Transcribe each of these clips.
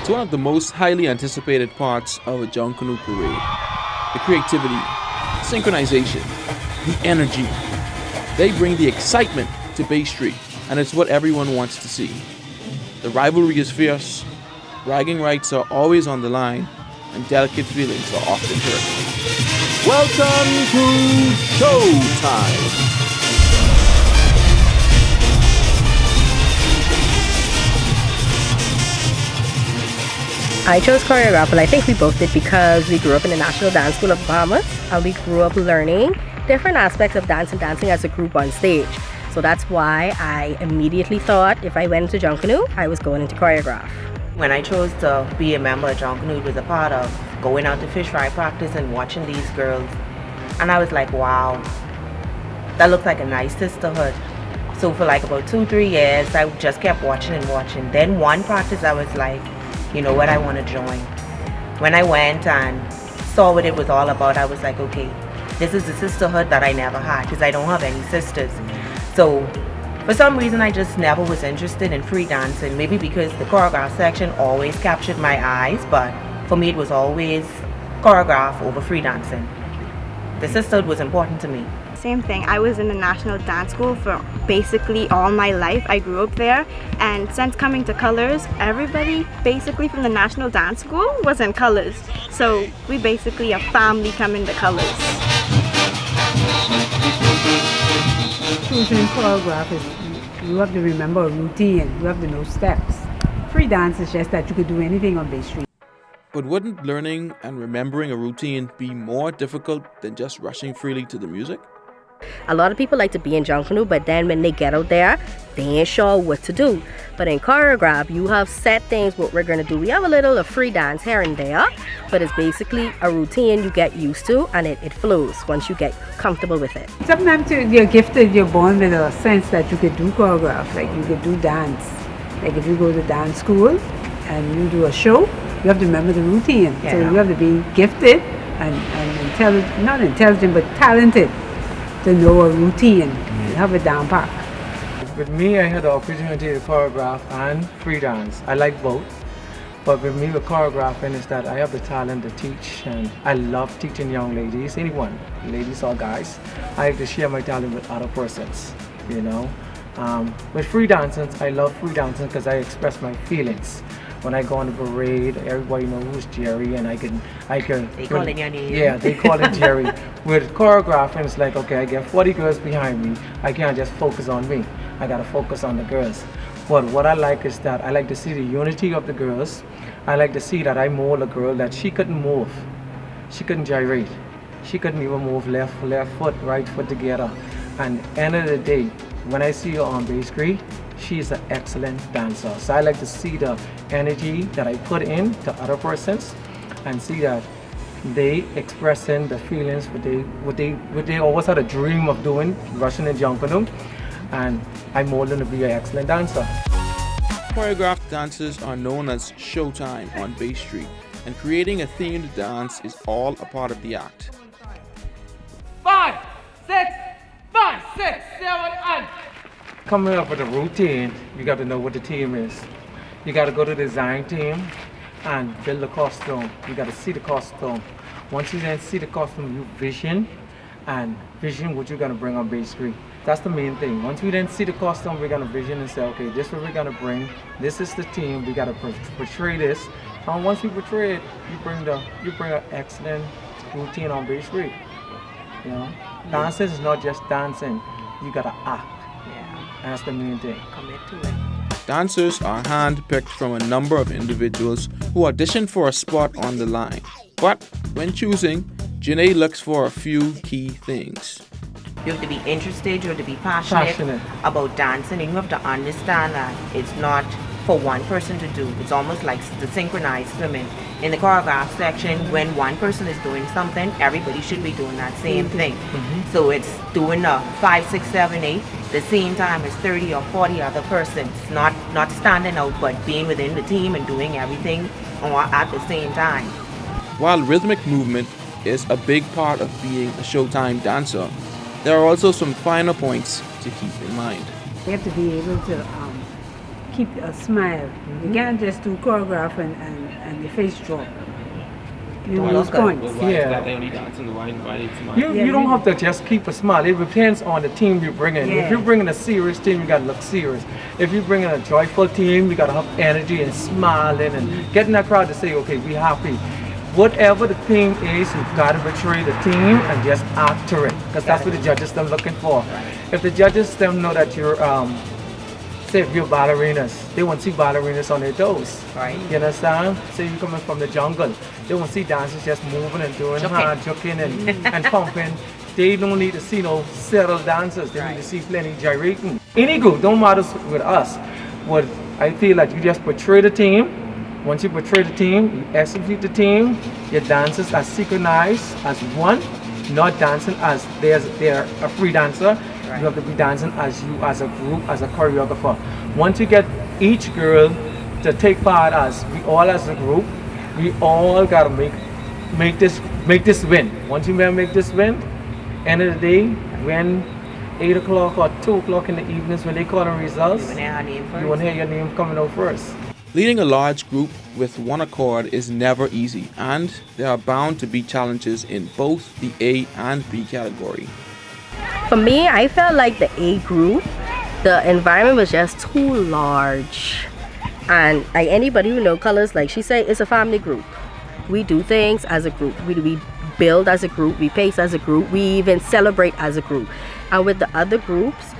It's one of the most highly anticipated parts of a Junkanoo parade. The creativity, synchronization, the energy. They bring the excitement to Bay Street, and it's what everyone wants to see. The rivalry is fierce, bragging rights are always on the line, and delicate feelings are often hurt. Welcome to SHOWTIME! I chose choreograph, and I think we both did because we grew up in the National Dance School of Bahamas, and we grew up learning different aspects of dance and dancing as a group on stage. So that's why I immediately thought if I went into Junkanoo, I was going into choreograph. When I chose to be a member of Junkanoo, it was a part of going out to fish fry practice and watching these girls. And I was like, wow, that looks like a nice sisterhood. So for like about 2-3 years, I just kept watching and watching. Then one practice I was like, you know what, I want to join. When I went and saw what it was all about, I was like, okay, this is a sisterhood that I never had because I don't have any sisters. So for some reason, I just never was interested in free dancing. Maybe because the choreograph section always captured my eyes, but for me, it was always choreograph over free dancing. The sisterhood was important to me. Same thing. I was in the National Dance School for basically all my life. I grew up there, and since coming to Colors, everybody basically from the National Dance School was in Colors. So we basically a family coming to Colors. Choosing choreograph is you have to remember a routine, you have to know steps. Free dance is just that you could do anything on Bay Street. But wouldn't learning and remembering a routine be more difficult than just rushing freely to the music? A lot of people like to be in Junkanoo, but then when they get out there, they ain't sure what to do. But in choreograph, you have set things what we're going to do. We have a little of free dance here and there, but it's basically a routine you get used to, and it flows once you get comfortable with it. Sometimes you're gifted, you're born with a sense that you could do choreograph, like you could do dance. Like if you go to dance school and you do a show, you have to remember the routine. Yeah. So you have to be gifted and intelligent, not intelligent, but talented to know a routine and have a down pack. With me, I had the opportunity to choreograph and free dance. I like both, but with me with choreographing is that I have the talent to teach, and I love teaching young ladies, anyone, ladies or guys. I like to share my talent with other persons, you know. With free dancing, I love free dancing because I express my feelings. When I go on the parade, everybody knows who's Jerry, and I can. They call it your name. Yeah, they call it Jerry. With choreographing, it's like, okay, I get 40 girls behind me. I can't just focus on me. I gotta focus on the girls. But what I like is that I like to see the unity of the girls. I like to see that I mold a girl that she couldn't move. She couldn't gyrate. She couldn't even move left foot, right foot together. And end of the day, when I see her on Bay Street, she's an excellent dancer. So I like to see the energy that I put in to other persons and see that they expressing the feelings what they always had a dream of doing, rushing in Junkanoo, and I mold them to be an excellent dancer. Choreographed dances are known as SHOWTIME on Bay Street, and creating a themed dance is all a part of the act. 5, 6, 7, and coming up with a routine, you got to know what the team is. You got to go to the design team and build the costume. You got to see the costume. Once you then see the costume, you vision what you're going to bring on Bay Street. That's the main thing. Once we then see the costume, we're going to vision and say, okay, this is what we're going to bring. This is the team. We got to portray this. And once you portray it, you bring an excellent routine on Bay Street. You know, dancing is not just dancing. You got to act. That's the main thing. Commit to it. Dancers are hand-picked from a number of individuals who audition for a spot on the line. But when choosing, Janae looks for a few key things. You have to be interested, you have to be passionate about dancing, and you have to understand that it's not for one person to do. It's almost like the synchronized swimming. In the choreograph section, when one person is doing something, everybody should be doing that same thing. So it's doing a 5, 6, 7, 8, the same time as 30 or 40 other persons. Not standing out, but being within the team and doing everything at the same time. While rhythmic movement is a big part of being a SHOWTIME dancer, there are also some finer points to keep in mind. You have to be able to keep a smile. You can't just do choreograph and your face drop. You lose points. Yeah. They only dancing. Why they smile? You don't have to just keep a smile. It depends on the team you bring in. If you're bringing a serious team, you gotta look serious. If you're bringing a joyful team, you gotta have energy and smiling and getting that crowd to say, okay, we happy. Whatever the theme is, you gotta betray the team and just act to it, because that's what the judges them looking for. If the judges them know that you're say if you're ballerinas, they want to see ballerinas on their toes. Right. You understand? Say you're coming from the jungle, they want to see dancers just moving and doing hard juking and pumping. They don't need to see no settled dancers. They need to see plenty gyrating. Any group, don't matter with us. What I feel like you just portray the team. Once you portray the team, you execute the team. Your dancers are synchronized as one, not dancing as they're a free dancer. You have to be dancing as you, as a group, as a choreographer. Once you get each girl to take part as we all as a group, we all gotta make this win. Once you make this win, end of the day, when 8 o'clock or 2 o'clock in the evenings when they call the results, you wanna hear your name coming out first. Leading a large group with one accord is never easy, and there are bound to be challenges in both the A and B category. For me, I felt like the A group, the environment was just too large. And like anybody who know colors, like she said, it's a family group. We do things as a group. We build as a group, we pace as a group, we even celebrate as a group. And with the other groups,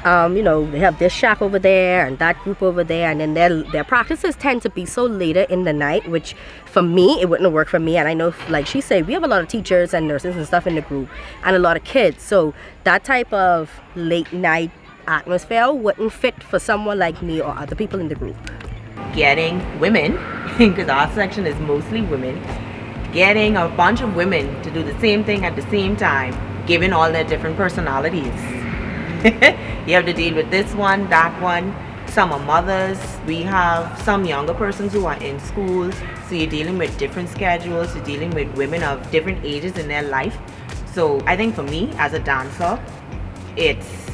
you know, they have this shack over there and that group over there, and then their practices tend to be so later in the night, which for me, it wouldn't have worked for me. And I know, like she said, we have a lot of teachers and nurses and stuff in the group and a lot of kids. So that type of late night atmosphere wouldn't fit for someone like me or other people in the group. Getting women, because our section is mostly women, getting a bunch of women to do the same thing at the same time, given all their different personalities. You have to deal with this one, that one. Some are mothers. We have some younger persons who are in school. So you're dealing with different schedules. You're dealing with women of different ages in their life. So I think for me as a dancer, it's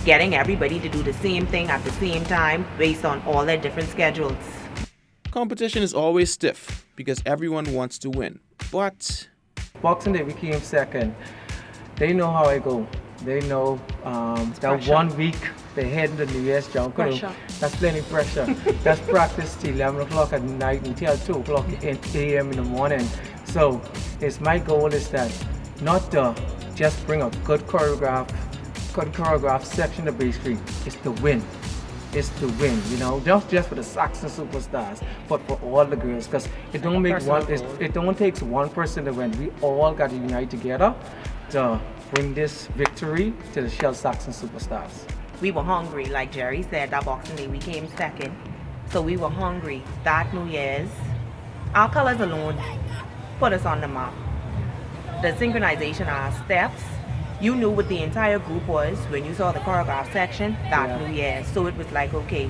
getting everybody to do the same thing at the same time based on all their different schedules. Competition is always stiff because everyone wants to win, but Boxing Day we came second. They know how I go. They know that pressure. 1 week they head into the US Junkanoo. That's plenty pressure. That's practice till 11 o'clock at night until 2 o'clock a.m. in the morning. So my goal is that not to just bring a good choreographed section to Bay Street. It's to win. It's to win, you know, not just for the Saxon superstars, but for all the girls. Because it don't take one person to win. We all got to unite together to bring this victory to the Shell Saxon superstars. We were hungry, like Jerry said, that Boxing Day we came second. So we were hungry. That New Year's, our colors alone put us on the map. The synchronization, our steps, you knew what the entire group was when you saw the choreograph section that New Year's. So it was like, okay,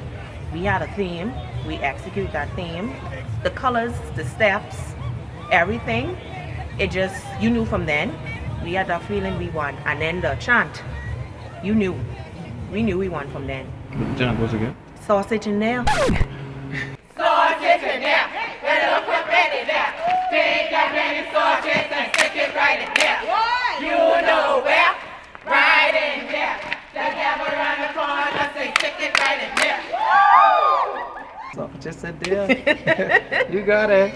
we had a theme, we execute that theme. The colors, the steps, everything, it just, you knew from then, we had that feeling we won. And then the chant, we knew we won from then. the chant goes again. Sausage in there. Sausage in there, better put ready there. Take that many sausages and stick it right in there. You know where? Right in there. The devil around the corner, say stick it right in there. So just sit there. You got it.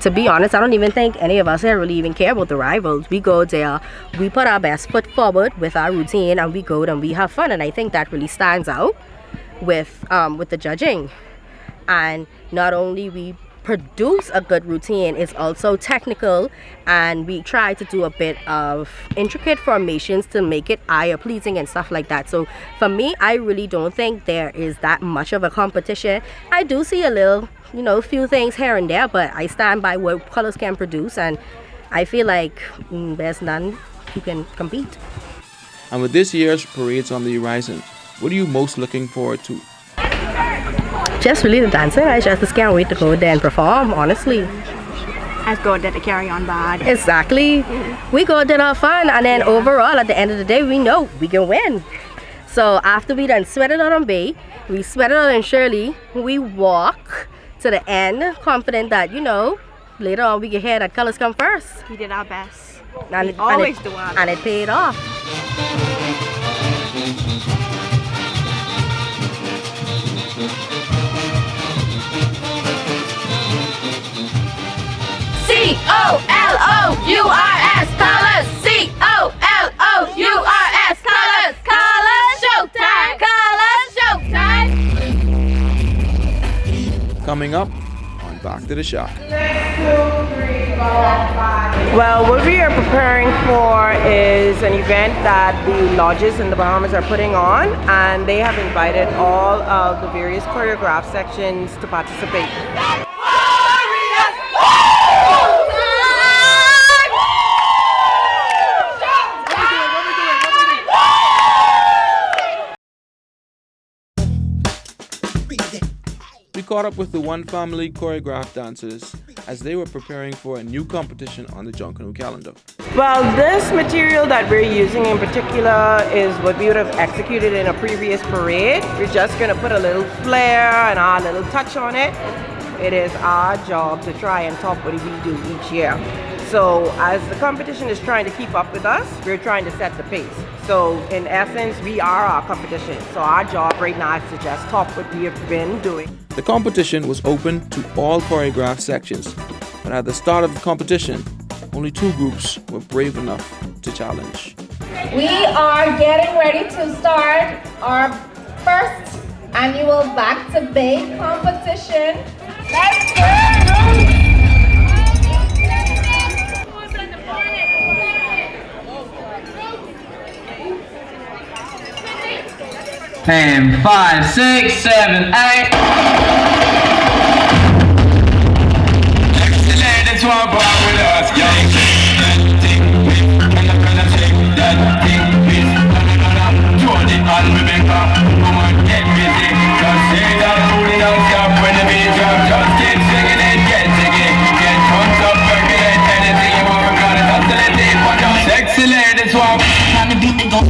To be honest, I don't even think any of us here really even care about the rivals. We go there, we put our best foot forward with our routine, and we go and we have fun. And I think that really stands out with the judging. And not only we produce a good routine, it's also technical, and we try to do a bit of intricate formations to make it eye pleasing and stuff like that. So for me, I really don't think there is that much of a competition. I do see a little, you know, few things here and there, but I stand by what colors can produce, and I feel like there's none who can compete. And with this year's parades on the horizon, what are you most looking forward to? Just really the dancing. I just can't wait to go there and perform, honestly. Let's go there to carry on bad. Exactly. We go there to have fun, and then overall, at the end of the day, we know we can win. So after we done sweat it out on Bay, We sweat it out and surely we walk to the end, confident that, you know, later on we can hear that colors come first. We did our best. And We always do our best. And it paid off. C-O-L-O-U-R-S, colors. C-O-L-O-U-R-S, colors. Colors, showtime. Colors, showtime. Coming up on Back to the Shop. Well, what we are preparing for is an event that the lodges in the Bahamas are putting on, and they have invited all of the various choreographed sections to participate. We caught up with the One Family choreographed dancers as they were preparing for a new competition on the Junkanoo calendar. Well, this material that we're using in particular is what we would have executed in a previous parade. We're just going to put a little flair and our little touch on it. It is our job to try and top what we do each year. So as the competition is trying to keep up with us, we're trying to set the pace. So in essence, we are our competition. So our job right now is to just top what we have been doing. The competition was open to all choreographed sections, but at the start of the competition, only 2 groups were brave enough to challenge. We are getting ready to start our first annual Back to Bay competition. Let's go! 10, 5, 6, 7, 8. Ladies want to walk with us, yo. That thing, and I'm gonna take that thing, please. Jordan and Rebecca, come on, get busy. Just say that food don't stop when the beat drop. Just keep singing it, get jiggy. Get drunk up, percolate anything you want, because it's hostility. But your sexy ladies want to beat the go.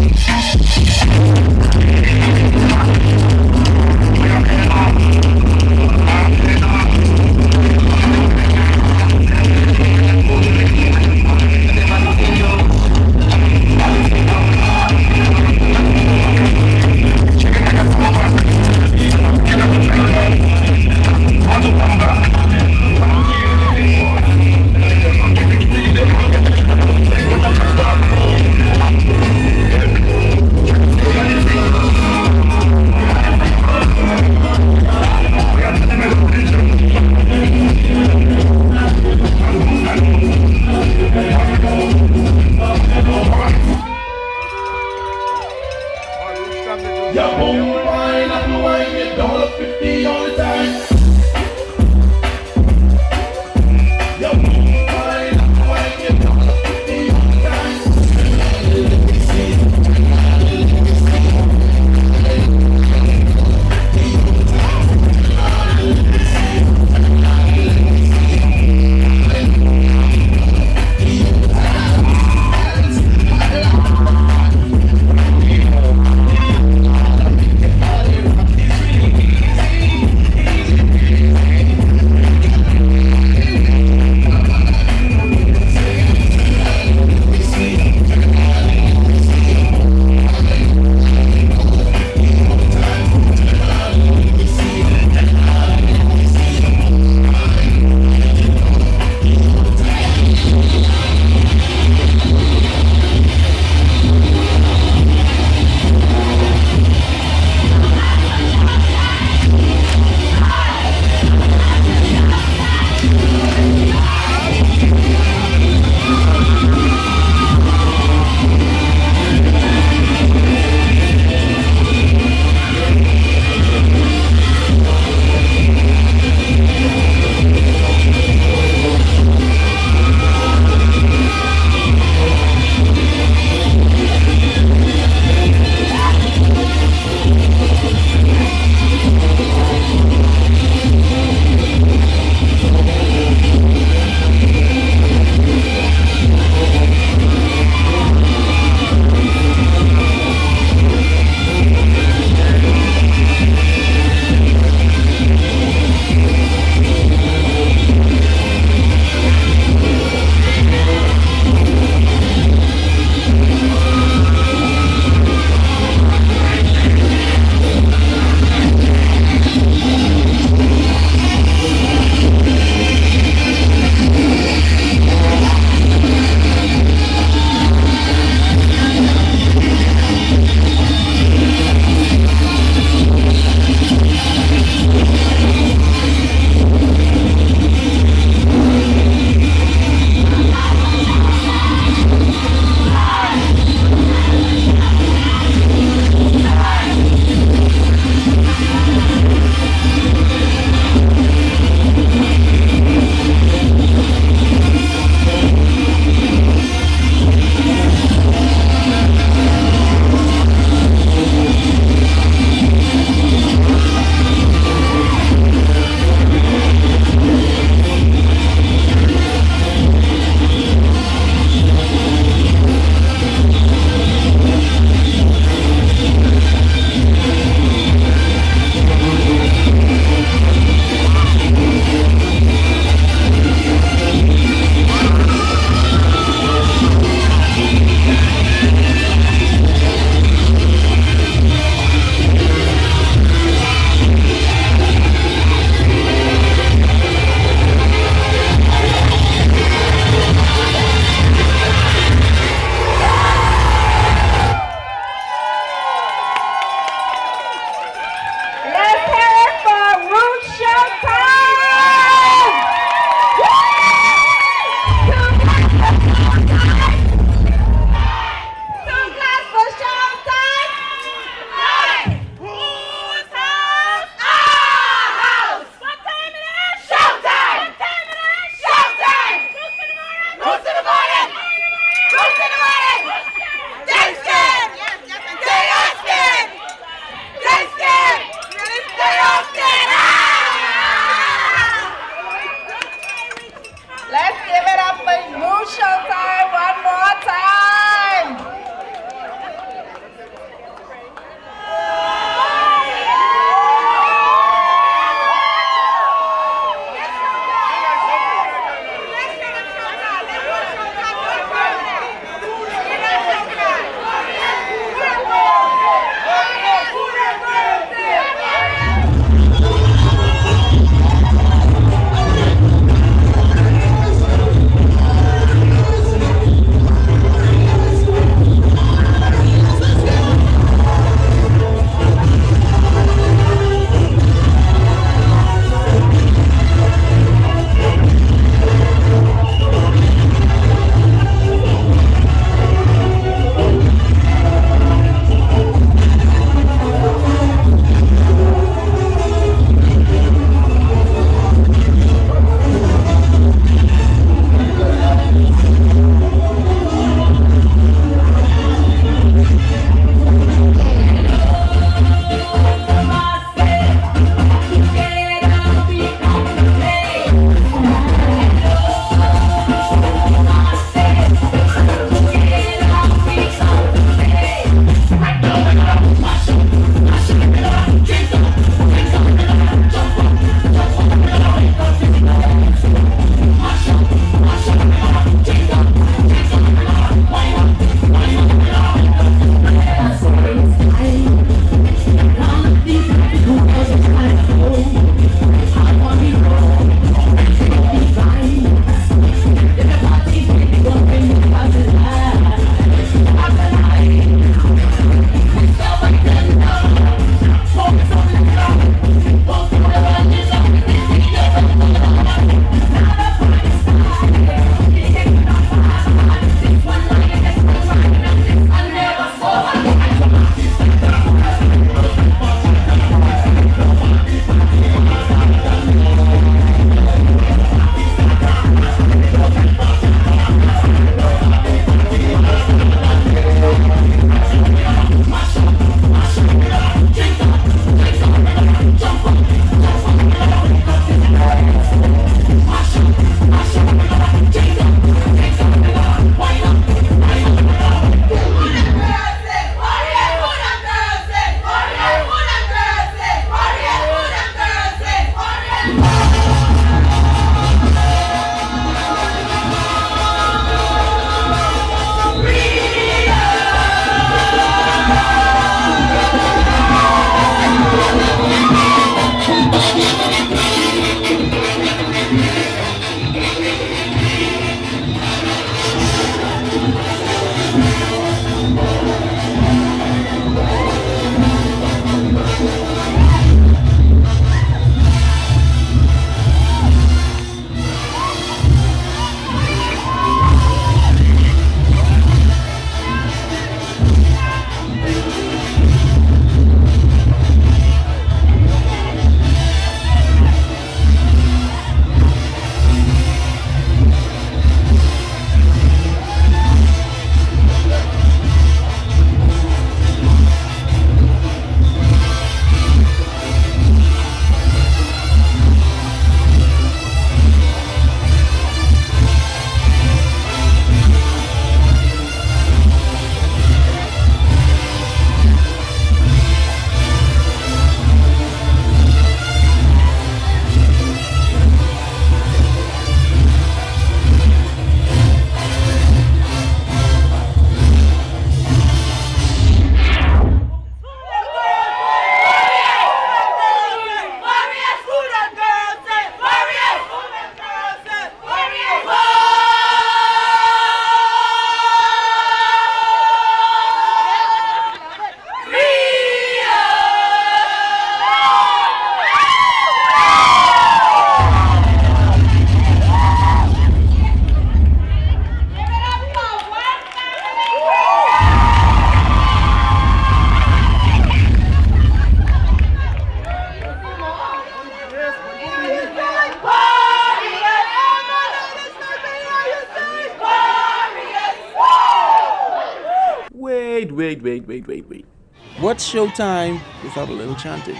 What's Showtime without a little chanting?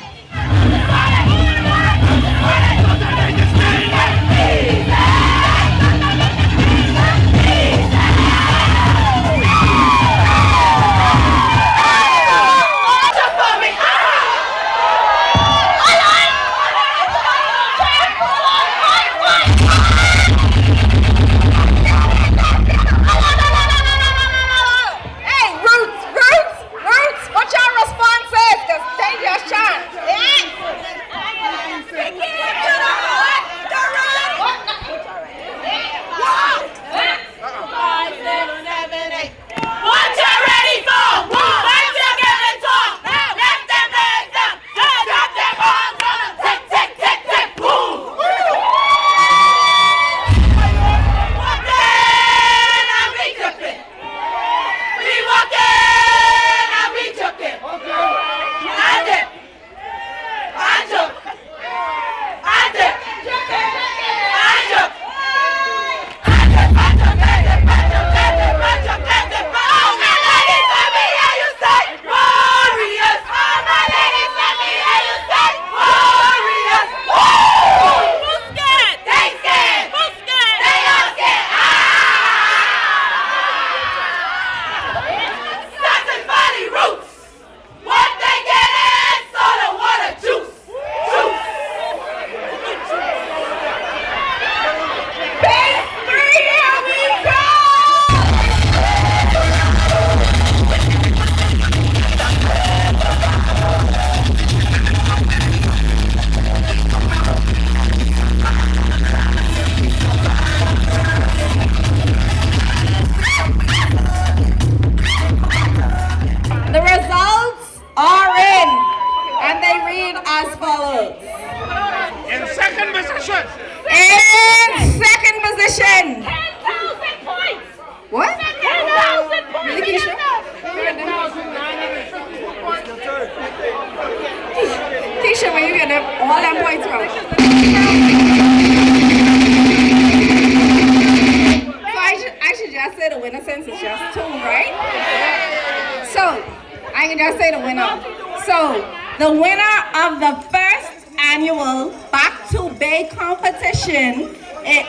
The winner of the first annual Back to Bay competition is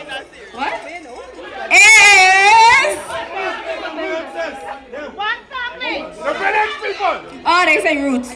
oh, they say Roots.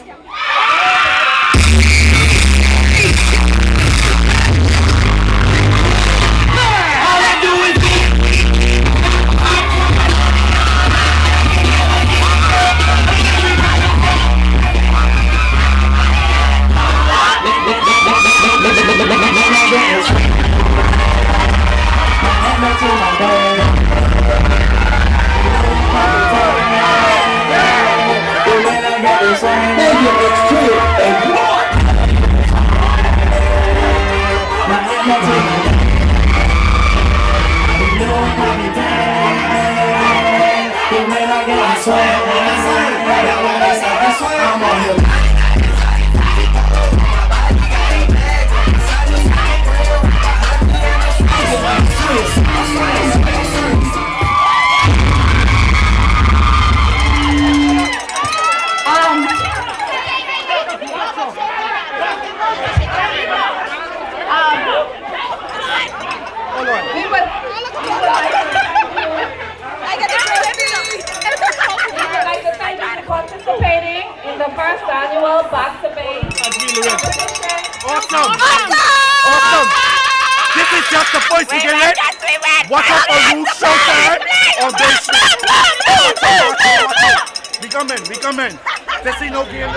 Participating in the first annual Back to Bay competition. Awesome! This is just the first beginning. Watch out for Roots Showtime on Bay Street. We coming. This ain't no game.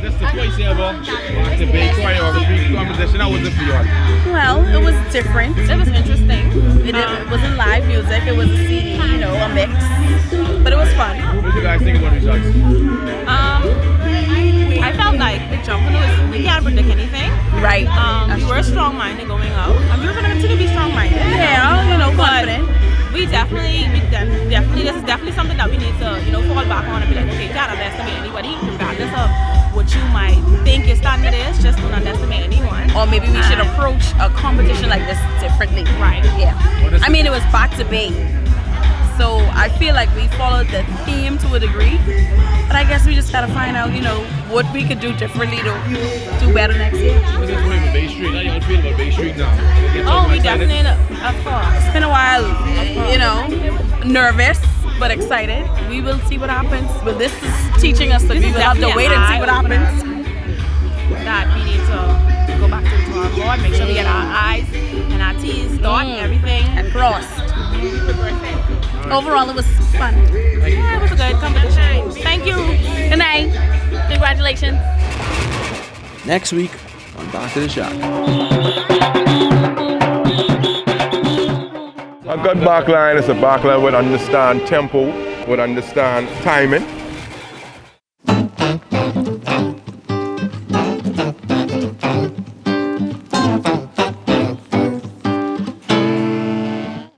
This is the first ever Back to Bay choreography competition. How was it for you all? Well, it was different. It was interesting. It wasn't live music. It was a CD, a mix. But it was fun. What did you guys think about the results? I felt like with Junkanoo, we can't predict anything. Right. We were strong-minded going out. And we were going to continue to be strong-minded. Yeah, confident. We definitely, this is definitely something that we need to, fall back on and be like, okay, you can't underestimate anybody, regardless of what you might think your standard is, just don't underestimate anyone. Or maybe we should approach a competition like this differently. Right. Yeah. I mean, it was Back to Bay. So I feel like we followed the theme to a degree. But I guess we just gotta find out, what we could do differently to do better next year. What's this with Bay Street? How y'all feel about Bay Street now? Oh, we definitely, of course. It's been a while, nervous, but excited. We will see what happens. But this is teaching us that we will have to wait and see what happens. That we need to go back to the drawing board, make sure we get our I's and our T's dotted, everything and crossed. Overall, it was fun. Yeah, it was a good competition. Thank you. Good night. Congratulations. Next week on Back to the Shop. A good backline is a backline would understand tempo, would understand timing,